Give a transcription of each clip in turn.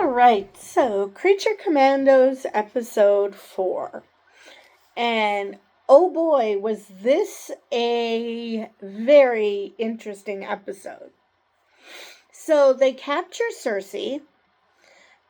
Alright, so Creature Commandos episode 4. And oh boy, was this a very interesting episode. So they capture Cersei,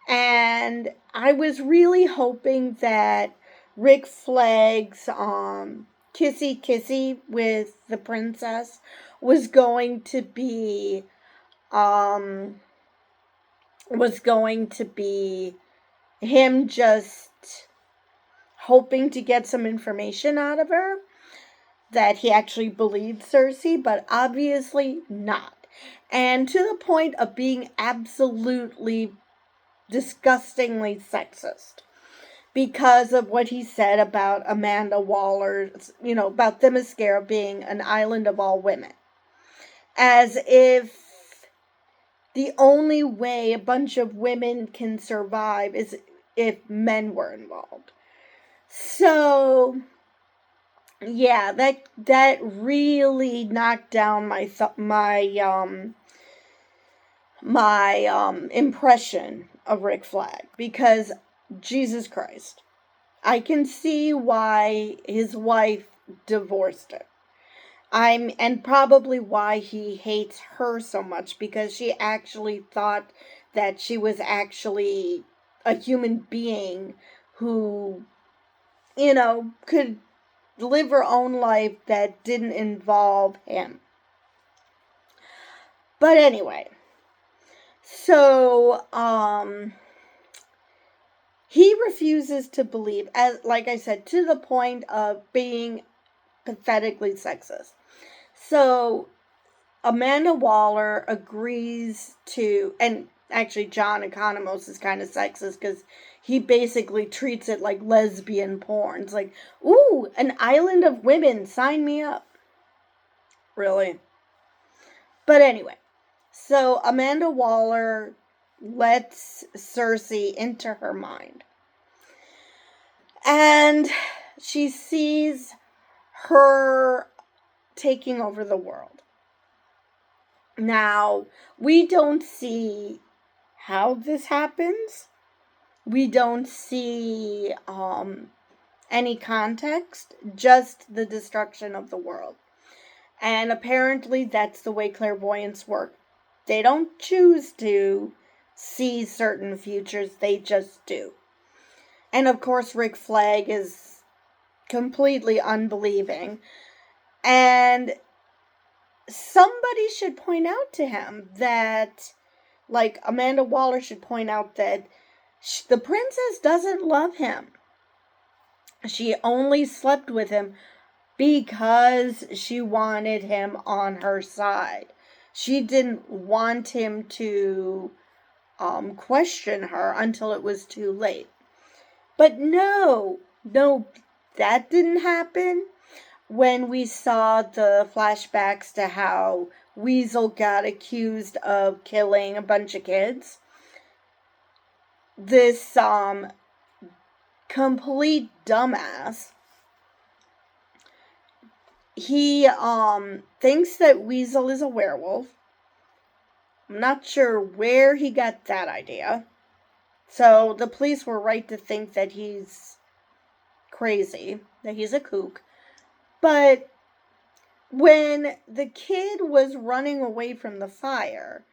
and I was really hoping that Rick Flag's kissy kissy with the princess was going to be um him just hoping to get some information out of her, that he actually believed Cersei, but obviously not. And to the point of being absolutely disgustingly sexist because of what he said about Amanda Waller's, about Themyscira being an island of all women. As if the only way a bunch of women can survive is if men were involved. So, yeah, that really knocked down my impression of Rick Flag, because Jesus Christ, I can see why his wife divorced him. And probably why he hates her so much, because she actually thought that she was actually a human being who, could live her own life that didn't involve him. But anyway, so he refuses to believe, as like I said, to the point of being pathetically sexist. So Amanda Waller agrees to, and actually John Economos is kind of sexist because he basically treats it like lesbian porn. It's like, ooh, an island of women, sign me up. Really? But anyway, so Amanda Waller lets Cersei into her mind. And she sees her taking over the world. Now, we don't see how this happens. We don't see any context, just the destruction of the world. And apparently that's the way clairvoyants work. They don't choose to see certain futures, they just do. And of course, Rick Flag is completely unbelieving. And somebody should point out to him that, like Amanda Waller should point out that the princess doesn't love him. She only slept with him because she wanted him on her side. She didn't want him to question her until it was too late. But no, that didn't happen. When we saw the flashbacks to how Weasel got accused of killing a bunch of kids, this complete dumbass, he thinks that Weasel is a werewolf. I'm not sure where he got that idea. So the police were right to think that he's crazy, that he's a kook. But when the kid was running away from the fire,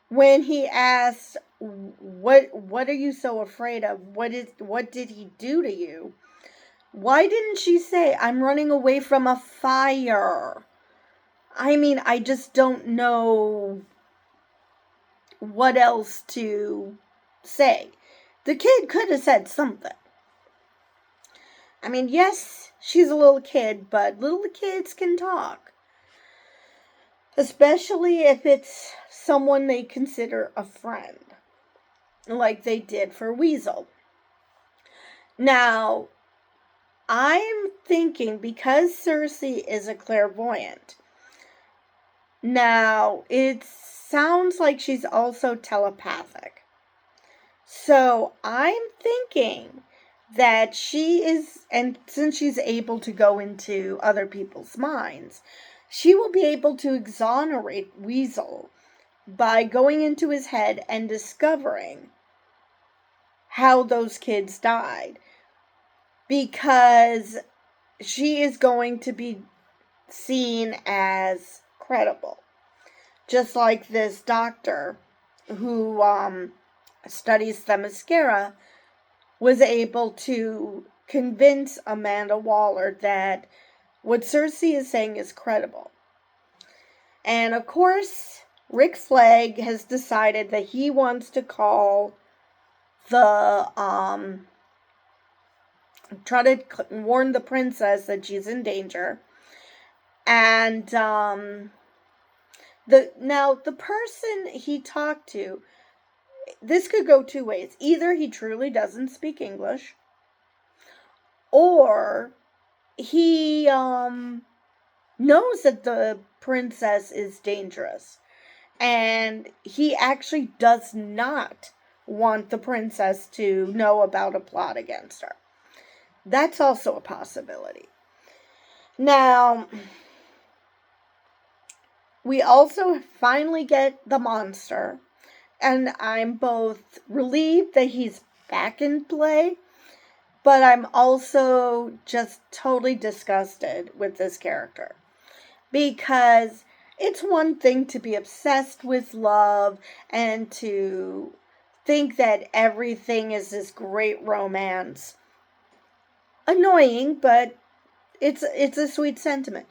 when he asked, what are you so afraid of? What did he do to you? Why didn't she say, I'm running away from a fire? I mean, I just don't know what else to say. The kid could have said something. I mean, yes, she's a little kid, but little kids can talk. Especially if it's someone they consider a friend, like they did for Weasel. Now, I'm thinking, because Cersei is a clairvoyant, now it sounds like she's also telepathic. So I'm thinking that she is, and since she's able to go into other people's minds, she will be able to exonerate Weasel by going into his head and discovering how those kids died, because she is going to be seen as credible. Just like this doctor who studies Themyscira was able to convince Amanda Waller that what Cersei is saying is credible. And of course, Rick Flag has decided that he wants to call the try to warn the princess that she's in danger. And the person he talked to, this could go two ways. Either he truly doesn't speak English, or he knows that the princess is dangerous, and he actually does not want the princess to know about a plot against her. That's also a possibility. Now, we also finally get the monster, and I'm both relieved that he's back in play, but I'm also just totally disgusted with this character. Because it's one thing to be obsessed with love and to think that everything is this great romance. Annoying, but it's a sweet sentiment.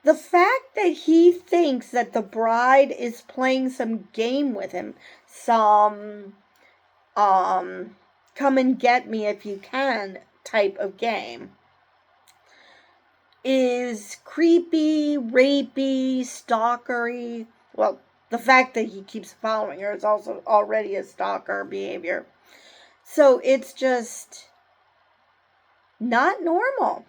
The fact that he thinks that the bride is playing some game with him, some come and get me if you can type of game, is creepy, rapey, stalkery. Well, the fact that he keeps following her is also already a stalker behavior. So it's just not normal.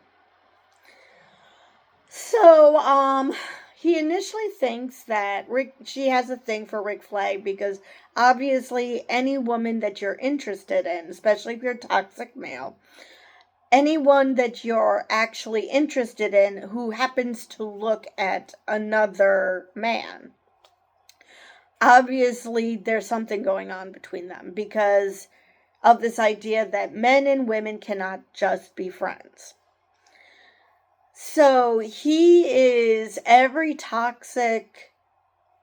So, he initially thinks that she has a thing for Rick Flag, because obviously any woman that you're interested in, especially if you're a toxic male, anyone that you're actually interested in who happens to look at another man, obviously there's something going on between them, because of this idea that men and women cannot just be friends. So he is every toxic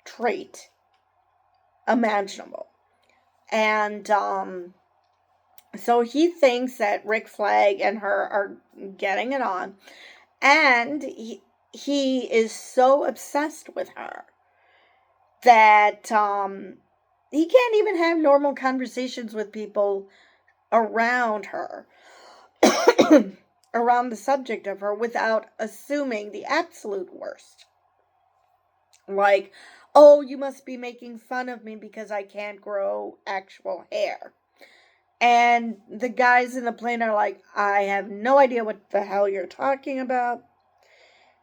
trait imaginable. And so he thinks that Rick Flag and her are getting it on. And he is so obsessed with her that he can't even have normal conversations with people around her. Around the subject of her, without assuming the absolute worst. Like, oh, you must be making fun of me because I can't grow actual hair. And the guys in the plane are like, I have no idea what the hell you're talking about.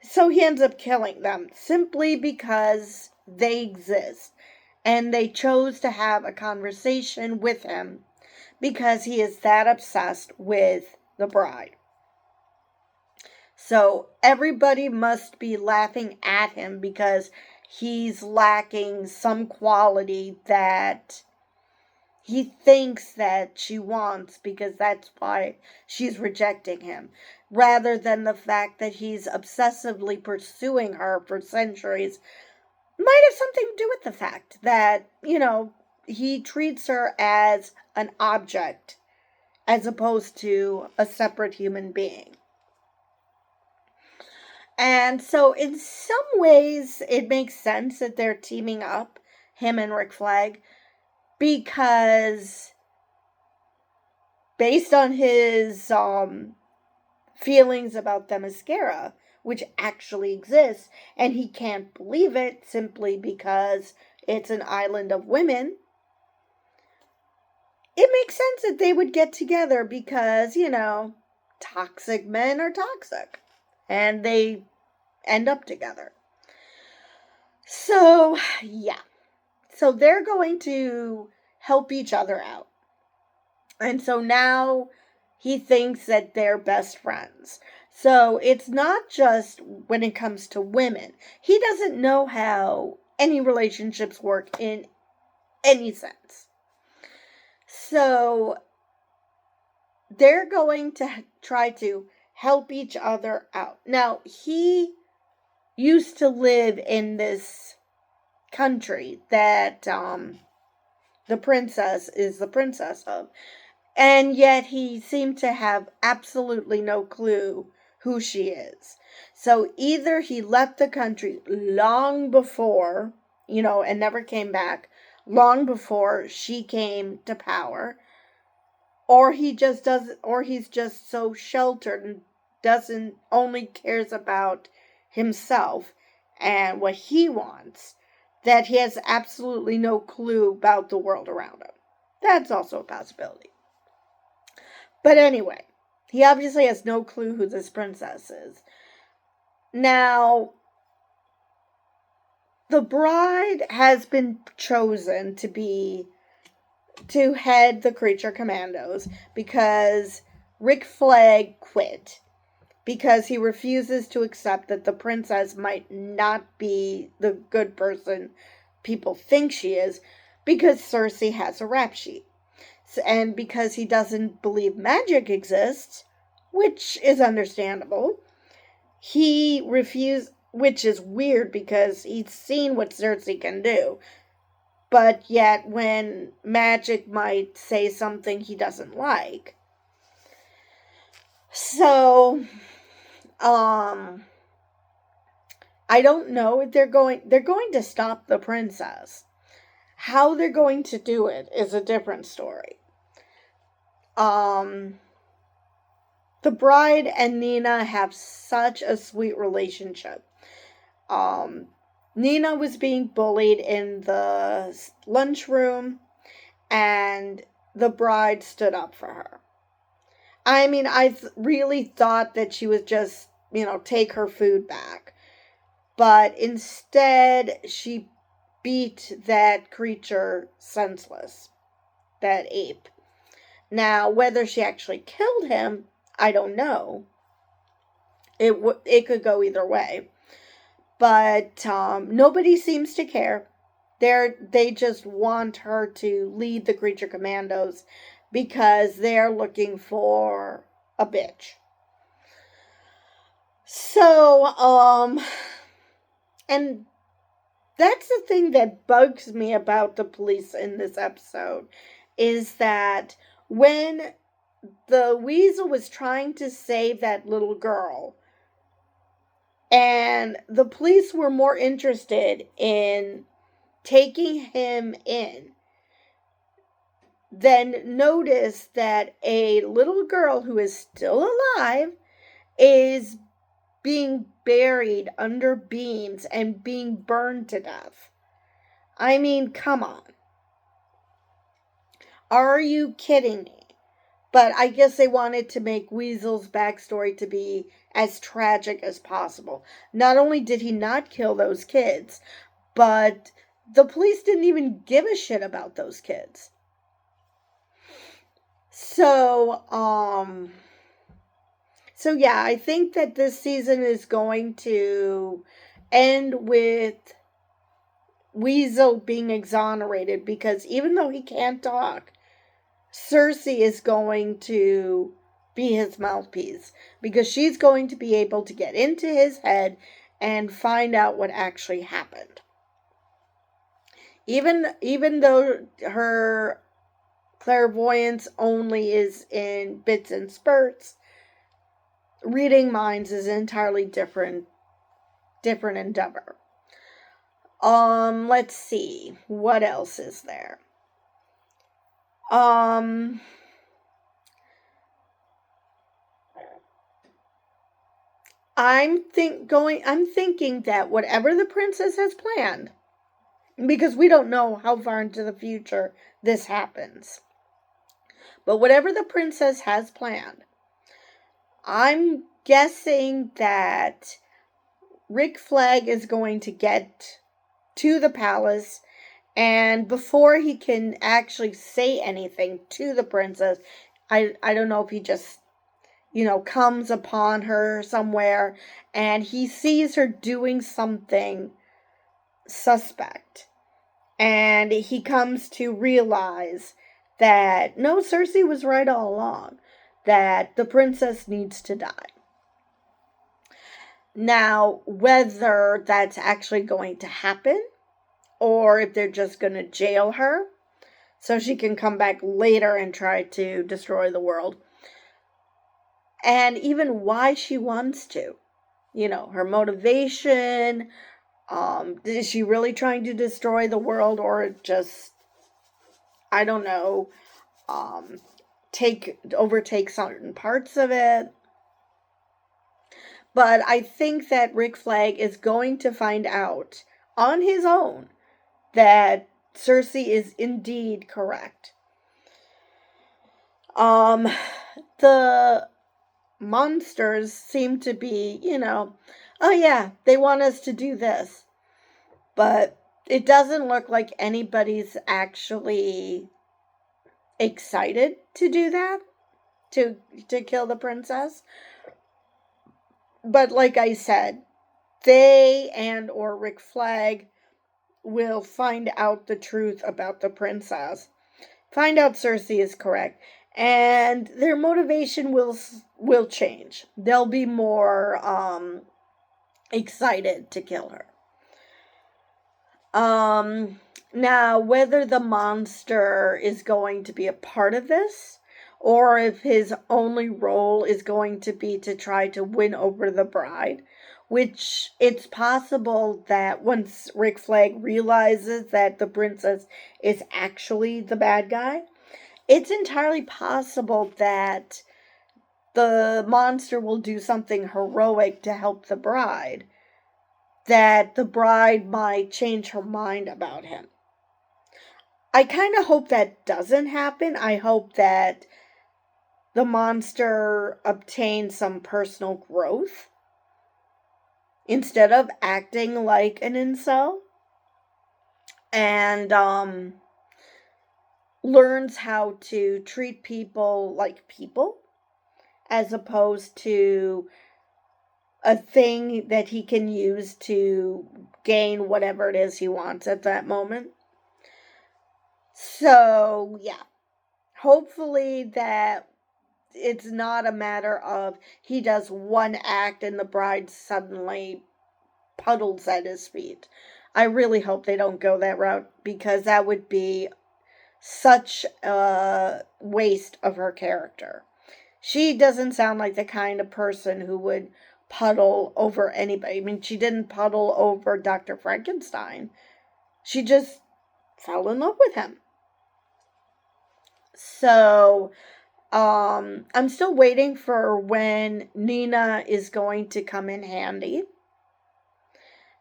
So he ends up killing them simply because they exist. And they chose to have a conversation with him because he is that obsessed with the bride. So everybody must be laughing at him because he's lacking some quality that he thinks that she wants, because that's why she's rejecting him. Rather than the fact that he's obsessively pursuing her for centuries, might have something to do with the fact that, he treats her as an object as opposed to a separate human being. And so in some ways, it makes sense that they're teaming up, him and Rick Flag, because based on his feelings about Themyscira, which actually exists, and he can't believe it simply because it's an island of women, it makes sense that they would get together because, toxic men are toxic. And they end up together. So, yeah. So they're going to help each other out. And so now he thinks that they're best friends. So it's not just when it comes to women. He doesn't know how any relationships work in any sense. So they're going to try to help each other out. Now, he used to live in this country that the princess is the princess of. And yet he seemed to have absolutely no clue who she is. So either he left the country long before, and never came back, long before she came to power, or he just doesn't, or he's just so sheltered and doesn't, only cares about himself and what he wants, that he has absolutely no clue about the world around him. That's also a possibility. But anyway, he obviously has no clue who this princess is. Now, the bride has been chosen to head the creature commandos because Rick Flag quit because he refuses to accept that the princess might not be the good person people think she is, because Cersei has a rap sheet. And because he doesn't believe magic exists, which is understandable, he refused, which is weird because he's seen what Cersei can do. But yet when magic might say something he doesn't like. So, I don't know if they're going to stop the princess. How they're going to do it is a different story. The bride and Nina have such a sweet relationship. Nina was being bullied in the lunchroom, and the bride stood up for her. I mean, I really thought that she would just, take her food back. But instead, she beat that creature senseless, that ape. Now, whether she actually killed him, I don't know. It could go either way. But nobody seems to care. They just want her to lead the creature commandos because they're looking for a bitch. So, and that's the thing that bugs me about the police in this episode, is that when the weasel was trying to save that little girl, and the police were more interested in taking him in than notice that a little girl who is still alive is being buried under beams and being burned to death. I mean, come on. Are you kidding me? But I guess they wanted to make Weasel's backstory to be as tragic as possible. Not only did he not kill those kids, but the police didn't even give a shit about those kids. So yeah, I think that this season is going to end with Weasel being exonerated, because even though he can't talk, Cersei is going to be his mouthpiece, because she's going to be able to get into his head and find out what actually happened. Even though her clairvoyance only is in bits and spurts, reading minds is an entirely different endeavor. Let's see. What else is there? I'm thinking that whatever the princess has planned, because we don't know how far into the future this happens, but whatever the princess has planned, I'm guessing that Rick Flag is going to get to the palace, and before he can actually say anything to the princess, I don't know if he just, comes upon her somewhere and he sees her doing something suspect. And he comes to realize that no, Cersei was right all along, that the princess needs to die. Now, whether that's actually going to happen or if they're just going to jail her so she can come back later and try to destroy the world, and even why she wants to, her motivation. Is she really trying to destroy the world, or just, I don't know, overtake certain parts of it? But I think that Rick Flag is going to find out on his own that Cersei is indeed correct. The monsters seem to be, oh yeah, they want us to do this. But it doesn't look like anybody's actually excited to do that, to kill the princess. But like I said, they and or Rick Flag will find out the truth about the princess. Find out Cersei is correct. And their motivation will change. They'll be more excited to kill her. Now, whether the monster is going to be a part of this, or if his only role is going to be to try to win over the bride, which it's possible that once Rick Flag realizes that the princess is actually the bad guy, it's entirely possible that the monster will do something heroic to help the bride, that the bride might change her mind about him. I kind of hope that doesn't happen. I hope that the monster obtains some personal growth instead of acting like an incel, and learns how to treat people like people as opposed to a thing that he can use to gain whatever it is he wants at that moment. So, yeah. Hopefully that it's not a matter of he does one act and the bride suddenly puddles at his feet. I really hope they don't go that route, because that would be such a waste of her character. She doesn't sound like the kind of person who would puddle over anybody. I mean, she didn't puddle over Dr. Frankenstein. She just fell in love with him. So, I'm still waiting for when Nina is going to come in handy,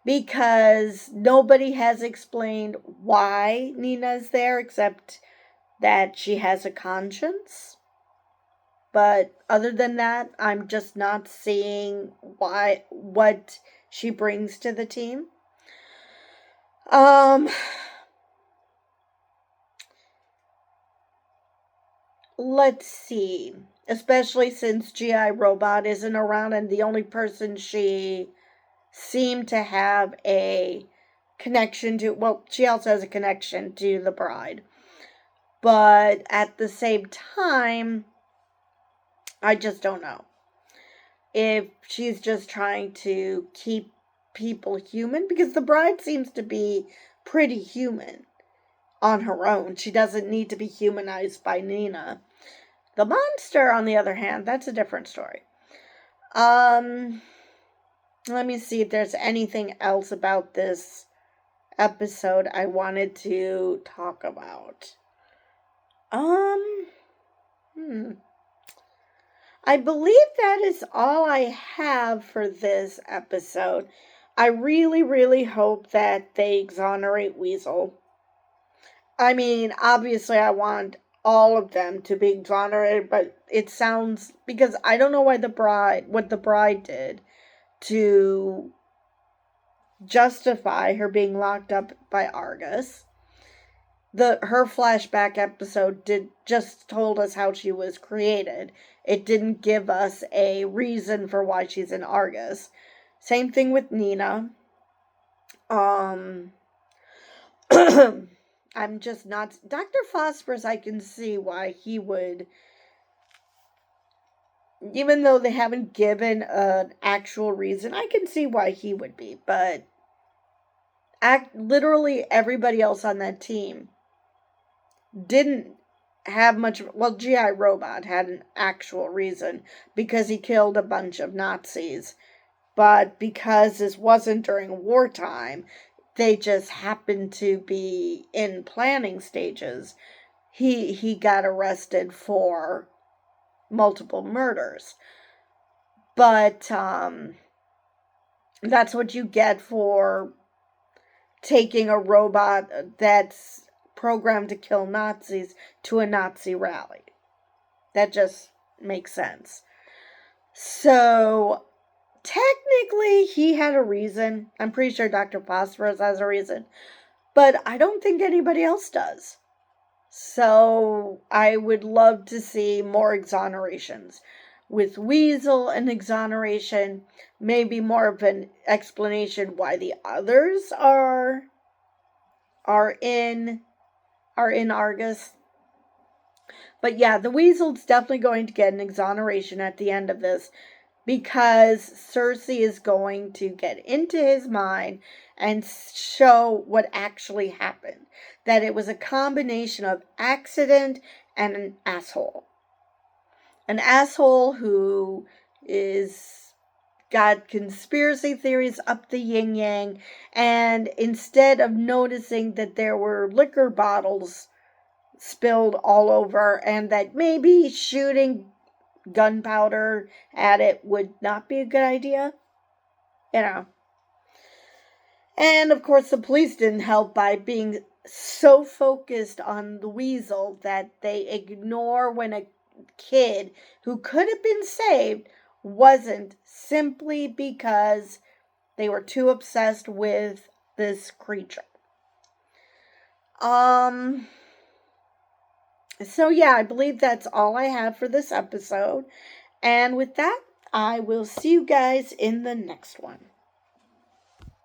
because nobody has explained why Nina is there except that she has a conscience. But other than that, I'm just not seeing what she brings to the team. Let's see. Especially since G.I. Robot isn't around, and the only person she seemed to have a connection to, well, she also has a connection to the bride. But at the same time, I just don't know if she's just trying to keep people human, because the bride seems to be pretty human on her own. She doesn't need to be humanized by Nina. The monster, on the other hand, that's a different story. Let me see if there's anything else about this episode I wanted to talk about. I believe that is all I have for this episode. I really, really hope that they exonerate Weasel. I mean, obviously I want all of them to be exonerated, but it sounds, because I don't know what the bride did to justify her being locked up by Argus. Her flashback episode just told us how she was created. It didn't give us a reason for why she's in Argus. Same thing with Nina. I'm just not. Dr. Phosphorus, I can see why he would, even though they haven't given an actual reason, I can see why he would be. But literally everybody else on that team didn't have much. Well, GI Robot had an actual reason because he killed a bunch of Nazis. But because this wasn't during wartime, they just happened to be in planning stages. He got arrested for multiple murders. But that's what you get for taking a robot that's programmed to kill Nazis to a Nazi rally. That just makes sense. So, technically, he had a reason. I'm pretty sure Dr. Phosphorus has a reason. But I don't think anybody else does. So, I would love to see more exonerations. With Weasel, an exoneration, maybe more of an explanation why the others are in Argus. But yeah, the Weasel's definitely going to get an exoneration at the end of this because Cersei is going to get into his mind and show what actually happened. That it was a combination of accident and an asshole. An asshole who is got conspiracy theories up the yin yang, and instead of noticing that there were liquor bottles spilled all over and that maybe shooting gunpowder at it would not be a good idea, you know. And of course, the police didn't help by being so focused on the Weasel that they ignore when a kid who could have been saved wasn't, simply because they were too obsessed with this creature. So yeah, I believe that's all I have for this episode. And with that, I will see you guys in the next one.